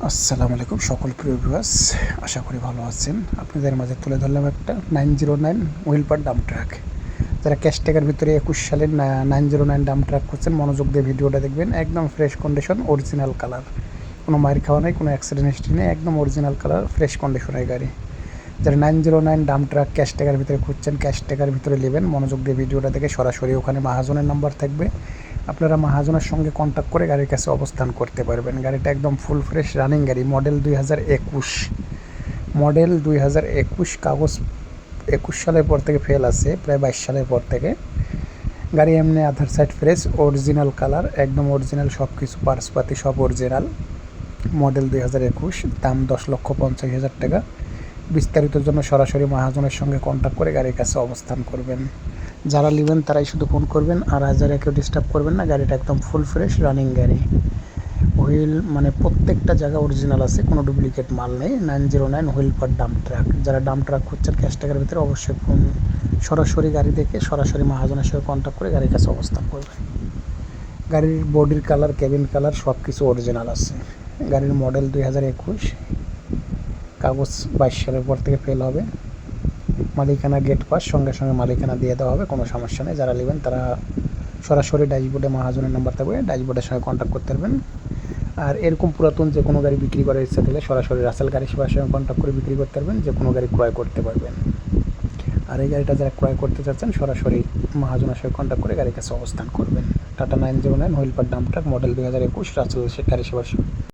আসসালামু আলাইকুম সকল প্রিয় ভিউয়ার্স, আশা করি ভালো আছেন। আপনাদের মাঝে তুলে ধরলাম একটা 909 হুইল পার ডাম্প ট্রাক। যারা ক্যাশ ট্যাগের ভিতরে 21 সালের 909 ডাম্প ট্রাক করছেন, মনোযোগ দিয়ে ভিডিওটা দেখবেন। একদম ফ্রেশ কন্ডিশন, অরিজিনাল কালার, কোনো মায়ের খাওয়া নেই, কোনো অ্যাক্সিডেন্ট হিস্ট্রি নেই, একদম অরিজিনাল কালার, ফ্রেশ কন্ডিশনের গাড়ি। যারা 909 ডাম্প ট্রাক ক্যাশ ট্যাগের ভিতরে খুঁজছেন, ক্যাশ ট্যাগের ভিতরে নেবেন, মনোযোগ দিয়ে ভিডিওটা দেখে সরাসরি ওখানে মাহাজনের নাম্বার থাকবে, আপনারা মাহাজনের সঙ্গে কন্ট্যাক্ট করে গাড়ির কাছে অবস্থান করতে পারবেন। গাড়িটা একদম ফুল ফ্রেশ রানিং গাড়ি, মডেল 2021, মডেল 2021, কাগজ 21 সালের পর থেকে ফেল আছে, প্রায় 22 সালের পর থেকে। গাড়ি এমনি আধার সাইড ফ্রেশ, অরিজিনাল কালার, একদম অরিজিনাল, সব কিছু পার্সপাতি সব অরিজিনাল। মডেল 2021, দাম 10,50,000 টাকা। বিস্তারিতর জন্য সরাসরি মাহাজনের সঙ্গে কন্ট্যাক্ট করে গাড়ির কাছে অবস্থান করবেন। যারা নেবেন তারাই শুধু ফোন করবেন, আর হাজারে কেউ ডিস্টার্ব করবেন না। গাড়িটা একদম ফুল ফ্রেশ রানিং গাড়ি, হুইল মানে প্রত্যেকটা জায়গা অরিজিনাল আছে, কোনো ডুপ্লিকেট মাল নেই। 909 হুইল পার ডাম্প ট্রাক। যারা ডাম্প ট্রাক খুঁজছেন ক্যাশ টাকার ভিতরে, অবশ্যই ফোন সরাসরি গাড়ি দেখে সরাসরি মাহাজনের সঙ্গে কন্ট্যাক্ট করে গাড়ির কাছে অবস্থান করবেন। গাড়ির বডির কালার, কেবিন কালার সব কিছু অরিজিনাল আছে। গাড়ির মডেল 2021, কাগজ 22 সালের পর থেকে ফেল হবে। মালিকানা গেট পাস, সঙ্গে সঙ্গে মালিকানা দিয়ে দেওয়া হবে, কোনো সমস্যা নেই। যারা নেবেন তারা সরাসরি ড্যাশবোর্ডে মাহাজনের নাম্বার থাকবে, ড্যাশবোর্ডের সঙ্গে কন্ট্যাক্ট করতে পারবেন। আর এরকম পুরাতন যে কোনো গাড়ি বিক্রি করার ইচ্ছা থাকলে সরাসরি রাসেল গাড়ি সেবার সঙ্গে কন্ট্যাক্ট করে বিক্রি করতে পারবেন, যে কোনো গাড়ি ক্রয় করতে পারবেন। আর এই গাড়িটা যারা ক্রয় করতে চাচ্ছেন সরাসরি মাহাজনের সঙ্গে কন্ট্যাক্ট করে গাড়ির কাছে অবস্থান করবেন। টাটা 909 হুইল পার ডাম্প ট্রাক, মডেল 2021, রাসেল গাড়ি সেবার সঙ্গে।